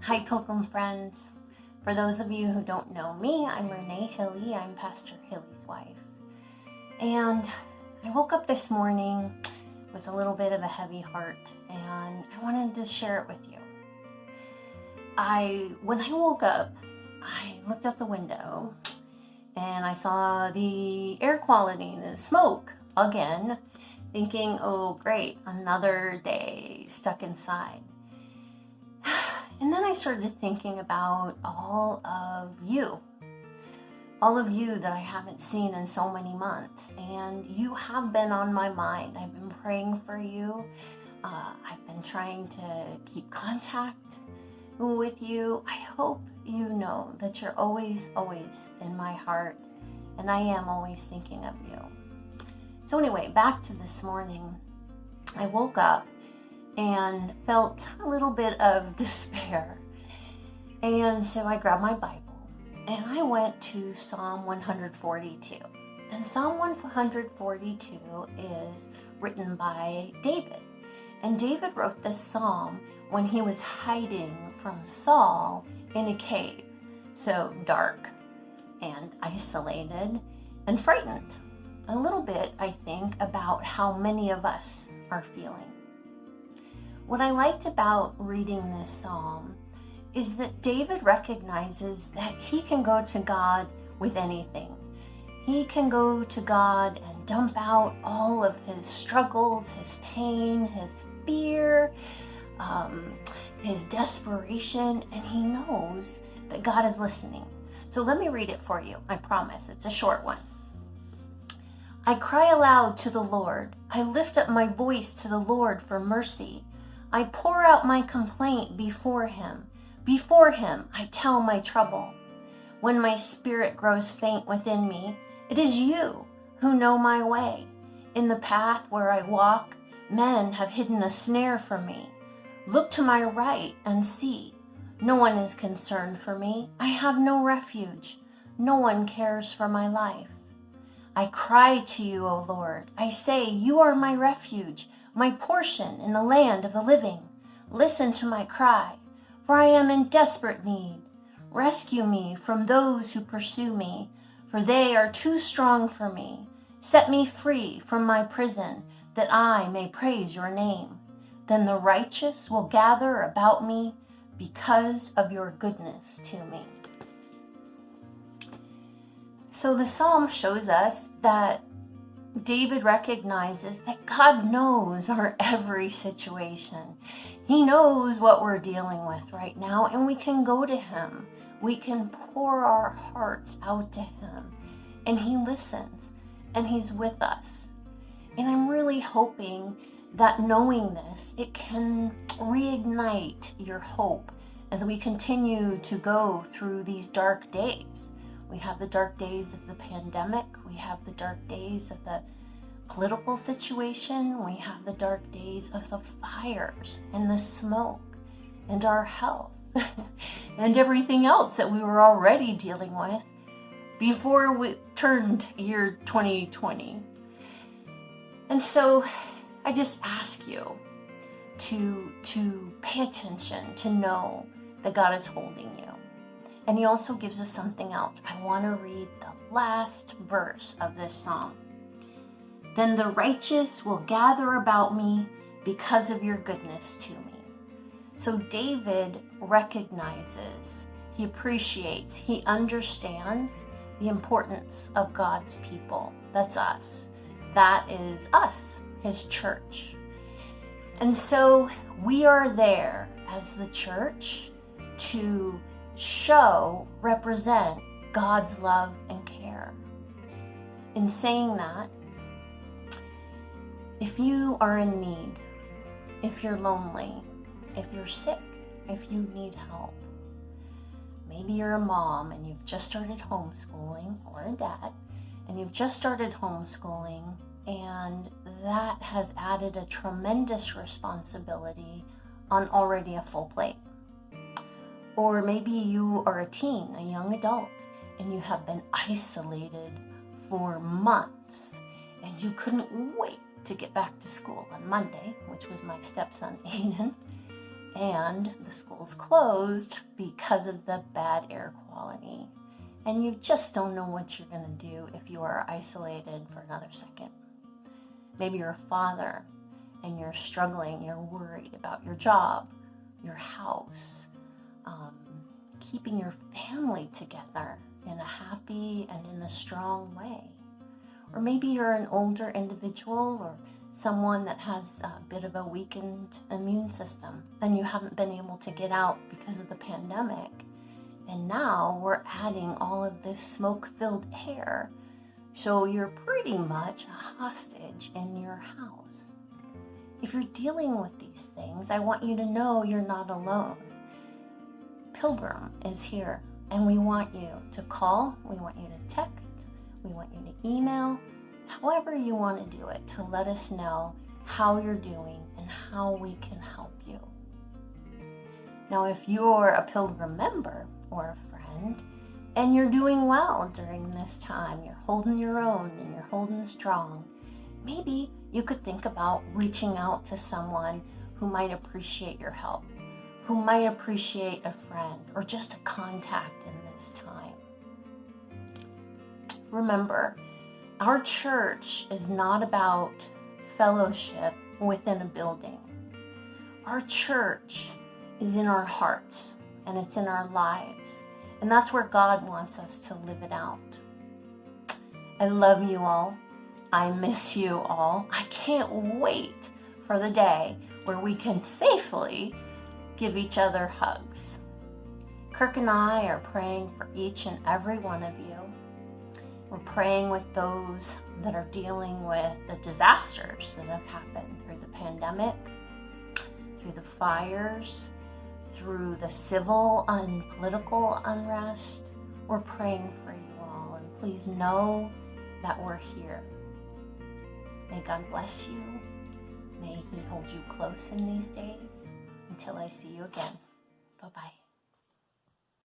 Hi, Pilgrim friends. For those of you who don't know me, I'm Rene Hille. I'm Pastor Hille's wife. And I woke up this morning with a little bit of a heavy heart, and I wanted to share it with you. When I woke up, I looked out the window, and I saw the air quality, the smoke again, thinking, oh great, another day stuck inside. And then I started thinking about all of you that I haven't seen in so many months, and you have been on my mind. I've been praying for you. I've been trying to keep contact with you. I hope you know that you're always in my heart, and I am always thinking of you. So anyway, back to this morning. I woke up and felt a little bit of despair. And so I grabbed my Bible and I went to Psalm 142. And Psalm 142 is written by David. And David wrote this psalm when he was hiding from Saul in a cave. So dark and isolated and frightened. A little bit, I think, about how many of us are feeling. What I liked about reading this psalm is that David recognizes that he can go to God with anything. He can go to God and dump out all of his struggles, his pain, his fear, his desperation, and he knows that God is listening. So let me read it for you. I promise. It's a short one. I cry aloud to the Lord. I lift up my voice to the Lord for mercy. I pour out my complaint before him. Before him, I tell my trouble. When my spirit grows faint within me, it is you who know my way. In the path where I walk, men have hidden a snare for me. Look to my right and see. No one is concerned for me. I have no refuge. No one cares for my life. I cry to you, O Lord. I say, you are my refuge, my portion in the land of the living. Listen to my cry, for I am in desperate need. Rescue me from those who pursue me, for they are too strong for me. Set me free from my prison, that I may praise your name. Then the righteous will gather about me because of your goodness to me. So the psalm shows us that David recognizes that God knows our every situation. He knows what we're dealing with right now, and we can go to him. We can pour our hearts out to him, and he listens, and he's with us. And I'm really hoping that knowing this, it can reignite your hope as we continue to go through these dark days. We have the dark days of the pandemic. We have the dark days of the political situation. We have the dark days of the fires and the smoke and our health and everything else that we were already dealing with before we turned year 2020. And so I just ask you to pay attention, to know that God is holding you. And he also gives us something else. I want to read the last verse of this psalm. Then the righteous will gather about me because of your goodness to me. So David recognizes, he appreciates, he understands the importance of God's people. That's us. That is us, his church. And so we are there as the church to represent God's love and care. In saying that, if you are in need, if you're lonely, if you're sick, if you need help, maybe you're a mom and you've just started homeschooling, or a dad, and you've just started homeschooling, and that has added a tremendous responsibility on already a full plate. Or maybe you are a teen, a young adult, and you have been isolated for months, and you couldn't wait to get back to school on Monday, which was my stepson Aiden, and the school's closed because of the bad air quality. And you just don't know what you're going to do if you are isolated for another second. Maybe you're a father and you're struggling, you're worried about your job, your house, keeping your family together in a happy and in a strong way. Or maybe you're an older individual or someone that has a bit of a weakened immune system and you haven't been able to get out because of the pandemic. And now we're adding all of this smoke-filled air. So you're pretty much a hostage in your house. If you're dealing with these things, I want you to know you're not alone. Pilgrim is here, and we want you to call, we want you to text, we want you to email, however you want to do it, to let us know how you're doing and how we can help you. Now, if you're a Pilgrim member or a friend, and you're doing well during this time, you're holding your own and you're holding strong, maybe you could think about reaching out to someone who might appreciate your help, who might appreciate a friend or just a contact in this time. Remember, our church is not about fellowship within a building. Our church is in our hearts and it's in our lives. And that's where God wants us to live it out. I love you all. I miss you all. I can't wait for the day where we can safely give each other hugs. Kirk and I are praying for each and every one of you. We're praying with those that are dealing with the disasters that have happened through the pandemic, through the fires, through the civil and political unrest. We're praying for you all, and please know that we're here. May God bless you. May He hold you close in these days. Until I see you again. Bye-bye.